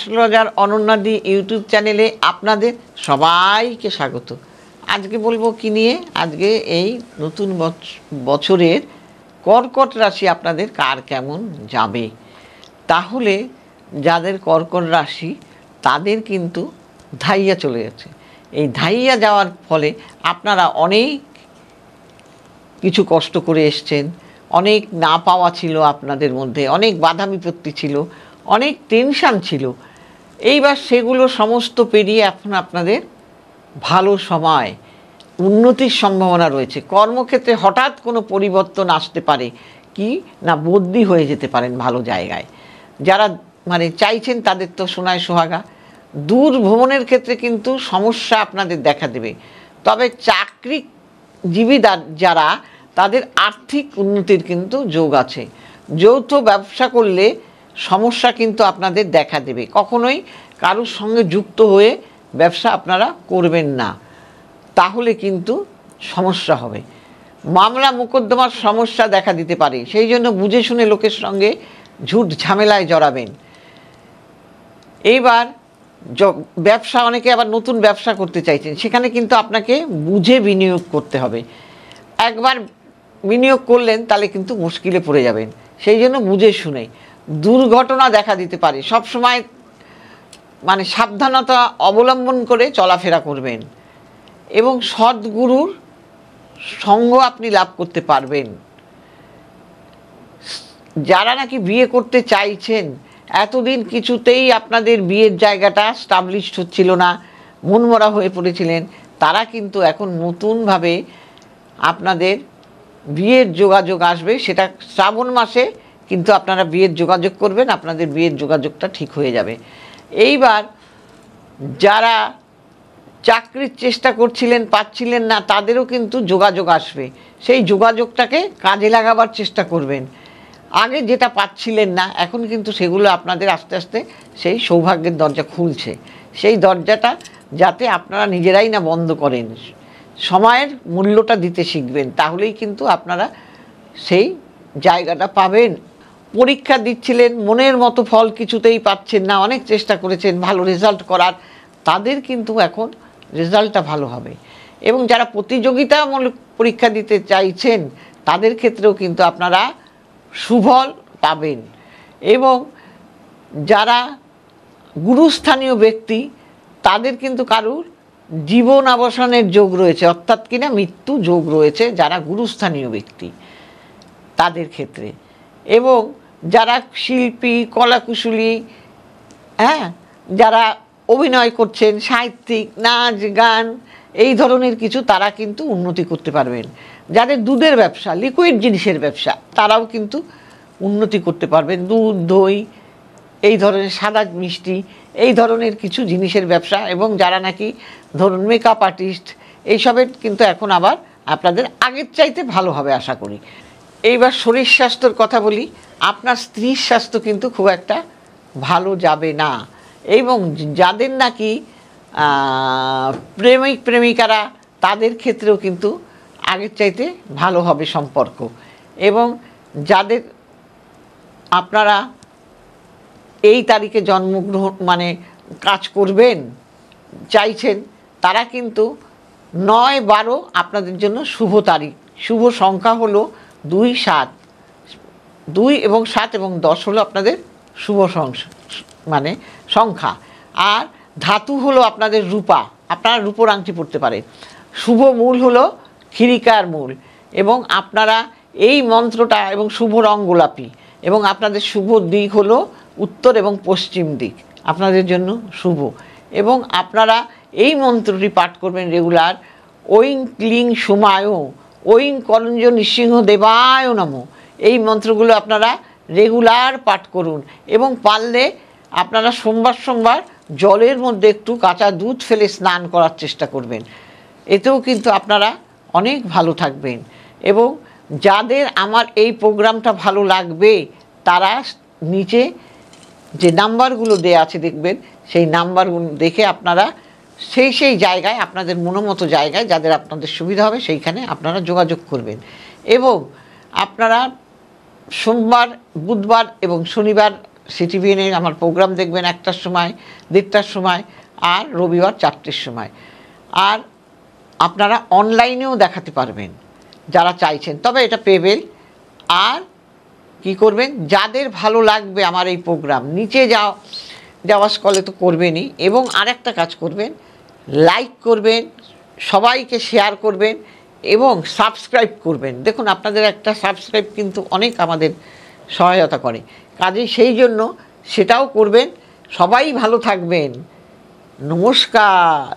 Astrologer অনন্যাদি YouTube চ্যানেলে আপনাদের সবাইকে স্বাগত। আজকে বলবো কি নিয়ে, আজকে এই নতুন বছরের কর্কট রাশি আপনাদের কার কেমন যাবে। তাহলে যাদের কর্কট রাশি তাদের কিন্তু ধাইয়া চলে যাচ্ছে। এই ধাইয়া যাওয়ার ফলে আপনারা অনেক কিছু কষ্ট করে এসছেন, অনেক না পাওয়া ছিল আপনাদের মধ্যে, অনেক বাধা বিপত্তি ছিল, অনেক টেনশান ছিল। এইবার সেগুলো সমস্ত পেরিয়ে এখন আপনাদের ভালো সময়, উন্নতির সম্ভাবনা রয়েছে। কর্মক্ষেত্রে হঠাৎ কোনো পরিবর্তন আসতে পারে, কি না বদলি হয়ে যেতে পারেন ভালো জায়গায়। যারা চাইছেন তাদের তো সোনায় সোহাগা। দূর ভ্রমণের ক্ষেত্রে কিন্তু সমস্যা আপনাদের দেখা দেবে। তবে চাকরিজীবী যারা, তাদের আর্থিক উন্নতির কিন্তু যোগ আছে। যৌথ ব্যবসা করলে সমস্যা কিন্তু আপনাদের দেখা দেবে। কখনোই কারোর সঙ্গে যুক্ত হয়ে ব্যবসা আপনারা করবেন না, তাহলে কিন্তু সমস্যা হবে। মামলা মোকদ্দমার সমস্যা দেখা দিতে পারে, সেই জন্য বুঝে শুনে লোকের সঙ্গে ঝুট ঝামেলায় জড়াবেন। এইবার ব্যবসা, অনেকে আবার নতুন ব্যবসা করতে চাইছেন, সেখানে কিন্তু আপনাকে বুঝে বিনিয়োগ করতে হবে। একবার বিনিয়োগ করলেন তাহলে কিন্তু মুশকিলে পড়ে যাবেন, সেই জন্য বুঝে শুনে। দুর্ঘটনা দেখা দিতে পারে, সবসময় সাবধানতা অবলম্বন করে চলাফেরা করবেন এবং সদ্গুরুর সঙ্গ আপনি লাভ করতে পারবেন। যারা নাকি বিয়ে করতে চাইছেন, এতদিন কিছুতেই আপনাদের বিয়ের জায়গাটা স্টাবলিশড হচ্ছিল না, মনমরা হয়ে পড়েছিলেন, তারা কিন্তু এখন নতুনভাবে আপনাদের বিয়ের যোগাযোগ আসবে। সেটা শ্রাবণ মাসে কিন্তু আপনারা বিয়ের যোগাযোগ করবেন, আপনাদের বিয়ের যোগাযোগটা ঠিক হয়ে যাবে। এইবার যারা চাকরির চেষ্টা করছিলেন, পাচ্ছিলেন না, তাদেরও কিন্তু যোগাযোগ আসবে। সেই যোগাযোগটাকে কাজে লাগাবার চেষ্টা করবেন। আগে যেটা পাচ্ছিলেন না, এখন কিন্তু সেগুলো আপনাদের আস্তে আস্তে সেই সৌভাগ্যের দরজা খুলছে। সেই দরজাটা যাতে আপনারা নিজেরাই না বন্ধ করেন, সময়ের মূল্যটা দিতে শিখবেন, তাহলেই কিন্তু আপনারা সেই জায়গাটা পাবেন। পরীক্ষা দিচ্ছিলেন, মনের মতো ফল কিছুতেই পাচ্ছেন না, অনেক চেষ্টা করেছেন ভালো রেজাল্ট করার, তাদের কিন্তু এখন রেজাল্টটা ভালো হবে। এবং যারা প্রতিযোগিতামূলক পরীক্ষা দিতে চাইছেন, তাদের ক্ষেত্রেও কিন্তু আপনারা সুফল পাবেন। এবং যারা গুরুস্থানীয় ব্যক্তি, তাদের কিন্তু কারুর জীবন অবসানের যোগ রয়েছে, অর্থাৎ কিনা মৃত্যু যোগ রয়েছে যারা গুরুস্থানীয় ব্যক্তি তাদের ক্ষেত্রে। এবং যারা শিল্পী, কলাকুশলী, যারা অভিনয় করছেন, সাহিত্যিক, নাচ গান, এই ধরনের কিছু, তারা কিন্তু উন্নতি করতে পারবেন। যাদের দুধের ব্যবসা, লিকুইড জিনিসের ব্যবসা, তারাও কিন্তু উন্নতি করতে পারবেন। দুধ, দই, এই ধরনের সাদা মিষ্টি, এই ধরনের কিছু জিনিসের ব্যবসা। এবং যারা নাকি ধরুন মেকআপ আর্টিস্ট, এইসবের কিন্তু এখন আবার আপনাদের আগের চাইতে ভালো হবে আশা করি। এইবার শরীর স্বাস্থ্যর কথা বলি। আপনার স্ত্রীর স্বাস্থ্য কিন্তু খুব একটা ভালো যাবে না। এবং যাদের নাকি প্রেমিক প্রেমিকারা, তাদের ক্ষেত্রেও কিন্তু আগের চাইতে ভালো হবে সম্পর্ক। এবং যাদের আপনারা এই তারিখে জন্মগ্রহণ কাজ করবেন চাইছেন, তারা কিন্তু 9-12 আপনাদের জন্য শুভ তারিখ। শুভ সংখ্যা হলো 2, 7, 2 এবং 7 এবং 10 হলো আপনাদের শুভ সংখ্যা। আর ধাতু হলো আপনাদের রূপা, আপনারা রূপোর আংটি পড়তে পারেন। শুভ মূল হলো খিরিকার মূল। এবং আপনারা এই মন্ত্রটা, এবং শুভ রং গোলাপি, এবং আপনাদের শুভ দিক হলো উত্তর এবং পশ্চিম দিক, আপনাদের জন্য শুভ। এবং আপনারা এই মন্ত্রটি পাঠ করবেন রেগুলার। ঐং ক্লিং সুমায়, ঐং করঞ্জ নৃসিংহ দেবায় নমঃ। এই মন্ত্রগুলো আপনারা রেগুলার পাঠ করুন। এবং পারলে আপনারা সোমবার জলের মধ্যে একটু কাঁচা দুধ ফেলে স্নান করার চেষ্টা করবেন। এতেও কিন্তু আপনারা অনেক ভালো থাকবেন। এবং যাদের আমার এই প্রোগ্রামটা ভালো লাগবে, তারা নিচে যে নাম্বারগুলো দেওয়া আছে দেখবেন, সেই নাম্বারগুলো দেখে আপনারা সেই জায়গায়, আপনাদের মনোমতো জায়গায় যাদের আপনাদের সুবিধা হবে, সেইখানে আপনারা যোগাযোগ করবেন। এবং আপনারা সোমবার, বুধবার এবং শনিবার সিটিভিএনে আমার প্রোগ্রাম দেখবেন 1টার সময়, 1:30টার সময়, আর রবিবার 4টের সময়। আর আপনারা অনলাইনেও দেখাতে পারবেন যারা চাইছেন, তবে এটা পেবেল। আর কি করবেন, যাদের ভালো লাগবে আমার এই প্রোগ্রাম, নিচে যাওয়া স্কলে তো করবেনই, এবং আরেকটা কাজ করবেন, লাইক করবেন, সবাইকে শেয়ার করবেন এবং সাবস্ক্রাইব করবেন। দেখুন, আপনাদের একটা সাবস্ক্রাইব কিন্তু অনেক আমাদের সহায়তা করে, কাজেই সেই জন্য সেটাও করবেন। সবাই ভালো থাকবেন। নমস্কার।